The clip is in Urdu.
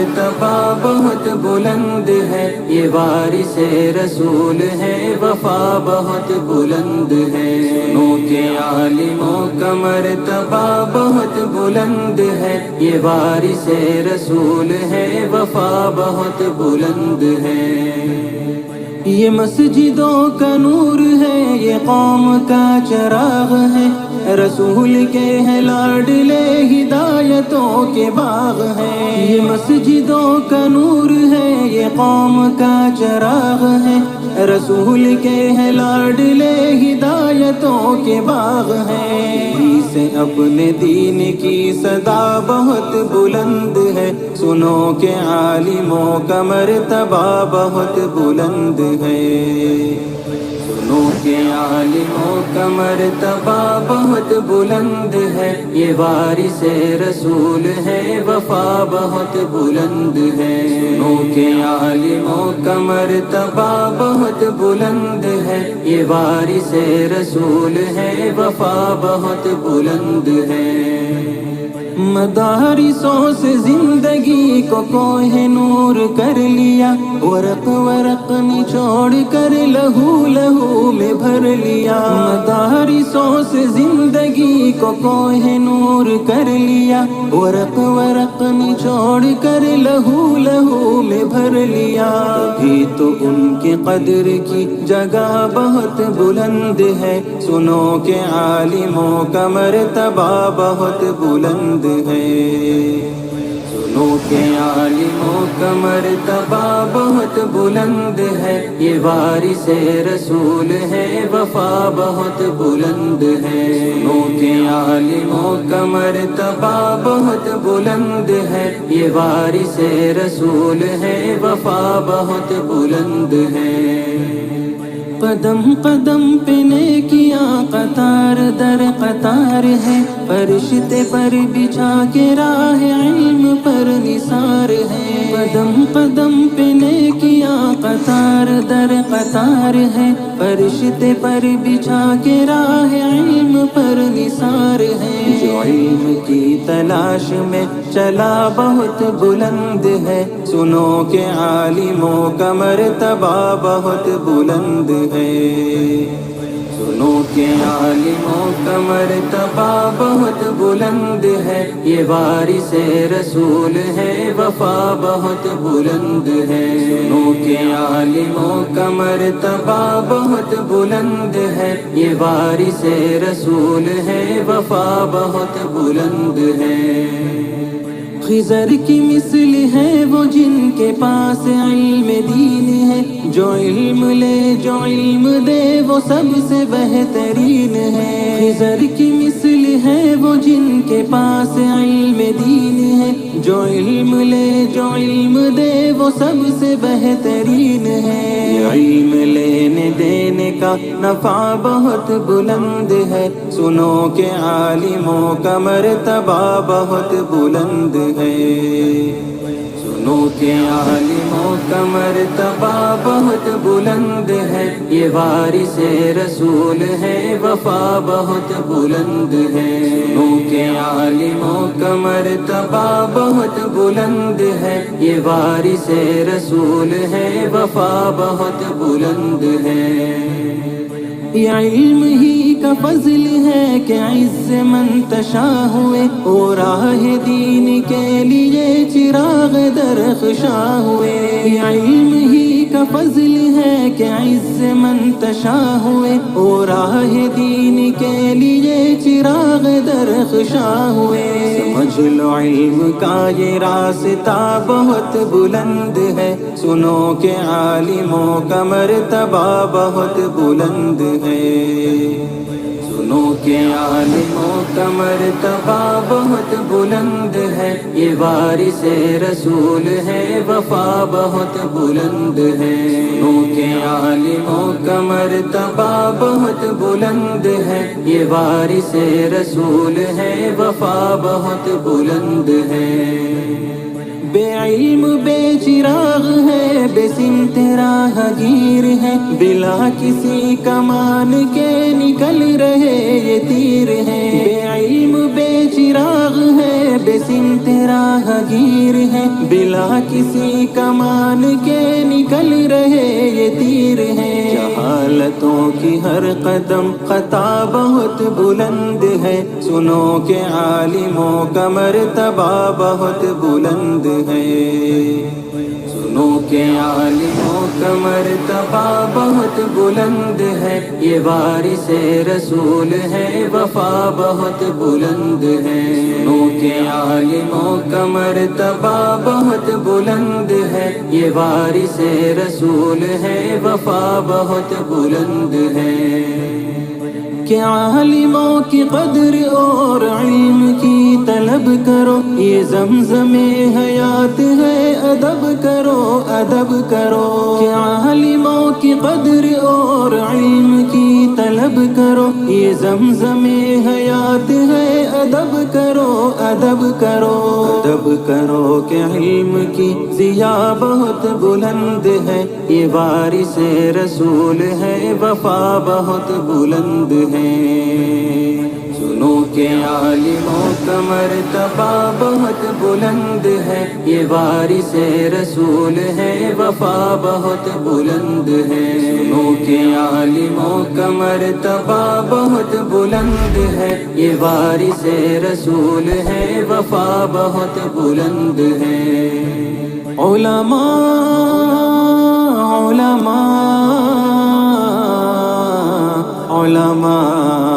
مرتبہ بہت بلند ہے، یہ وارث رسول ہے، وفا بہت بلند ہے۔ سنو کہ عالموں کا مرتبہ بہت بلند ہے، یہ وارث رسول ہے، وفا بہت بلند ہے۔ یہ مسجدوں کا نور ہے، یہ قوم کا چراغ ہے، رسول کے ہیں لاڈلے، ہدایتوں کے باغ ہیں۔ یہ مسجدوں کا نور ہے، یہ قوم کا چراغ ہے، رسول کے ہیں لاڈلے، ہدایتوں کے باغ ہیں۔ سے اپنے دین کی صدا بہت بلند ہے، سنو کہ عالموں کا مرتبہ بہت بلند ہے۔ سنو کہ عالموں کا مرتبہ بہت بلند ہے، یہ وارث رسول ہے، وفا بہت بلند ہے۔ سنو کہ عالموں کا مرتبہ بہت بلند ہے، یہ وارث رسول ہے، وفا بہت بلند ہے۔ مدارسوں سے زندگی کو کوہ نور کر لیا، ورق ورق نچوڑ کر لہو لہو میں بھر لیا۔ مدارسوں سے زندگی کو کوہ نور کر لیا، ورق ورق نچوڑ کر لہو لہو میں بھر لیا۔ تبھی تو ان کی قدر کی جگہ بہت بلند ہے، سنو کہ عالموں کا مرتبہ بہت بلند ہے۔ سنو کہ عالموں کا مرتبہ بہت بلند ہے، یہ وارث رسول ہے، وفا بہت بلند ہے۔ سنو کہ عالموں کا مرتبہ بہت بلند ہے، یہ وارث رسول ہے، وفا بہت بلند ہے۔ قدم قدم پہ نیکیاں قطار در قطار ہے، فرشتے پر بچھا کے راہ علم پر نثار ہے۔ قدم قدم پہ نیکیاں قطار در قطار ہے، فرشتے پر بچھا کے راہ علم پر نثار ہے۔ جو علم کی تلاش میں چلا بہت بلند ہے، سنو کہ عالموں کا مرتبہ بہت بلند ہے۔ سنو کہ عالموں کا مرتبہ بہت بلند ہے، یہ وارث رسول ہے، وفا بہت بلند ہے۔ سنو کہ عالموں کا مرتبہ بہت بلند ہے، یہ وارث رسول ہے، وفا بہت بلند ہے۔ خضر کی مثل ہے وہ جن کے پاس علم دین ہے، جو علم لے جو علم دے وہ سب سے بہترین ہے۔ خضر کی مثل ہے وہ جن کے پاس علم دین ہے، جو علم لے جو علم دے وہ سب سے بہترین ہے۔ علم لینے دینے کا نفع بہت بلند ہے، سنو کہ عالموں کا مرتبہ بہت بلند ہے۔ سنو کہ عالموں کا مرتبہ بہت بلند ہے، یہ وارث رسول ہے، وفا بہت بلند ہے۔ سنو کہ عالموں کا مرتبہ بہت بلند ہے، یہ وارث رسول ہے، وفا بہت بلند ہے۔ یہ علم ہی کا فضل ہے کہ عز منتشا ہوئے، اور راہ دین کے لیے چراغ درخشاں ہوئے۔ یہ علم ہی کا فضل ہے کہ عز منتشا ہوئے، اور راہ دین کے لیے چراغ درخشاں ہوئے۔ سمجھ لو علم کا یہ راستہ بہت بلند ہے، سنو کہ عالموں کا مرتبہ بہت بلند ہے۔ سنو کہ عالموں کا مرتبہ بہت بلند ہے، یہ وارث رسول ہے، وفا بہت بلند ہے۔ سنو کہ عالموں کا مرتبہ بہت بلند ہے، یہ وارث رسول ہے، وفا بہت بلند ہے۔ بے علم بے چراغ ہے، بے سمت راہ گیر ہے، بلا کسی کمان کے نکل رہے یہ تیر ہے۔ بے علم بے چراغ ہے، بے سمت راہ گیر ہے، بلا کسی کمان کے نکل رہے یہ تیر ہیں، جہالتوں کی ہر قدم خطا بہت بلند ہے، سنو کہ عالموں کا مرتبہ بہت بلند ہے، سنو کہ عالموں کا مرتبہ بہت بلند ہے، یہ وارث رسول ہے، وفا بہت بلند ہے، سنو کہ عالموں کا مرتبہ بہت بلند ہے، یہ وارث رسول ہے، وفا بہت بلند ہے، کہ عالموں کی قدر اور علم کی طلب کرو، یہ زمزم حیات ہے، ادب کرو ادب کرو، کہ عالموں کی قدر اور علم کی طلب کرو، یہ زمزم حیات ہے، ادب کرو ادب کرو ادب کرو، کہ علم کی ضیا بہت بلند ہے، یہ وارث رسول ہے، وفا بہت بلند ہے، سنو کہ عالموں کا مرتبہ بہت بلند ہے، یہ وارث رسول ہے، وفا بہت بلند ہے، سنو کہ عالموں کا مرتبہ بہت بلند ہے، یہ وارث رسول ہے، وفا بہت بلند ہے، علماء علماء علماء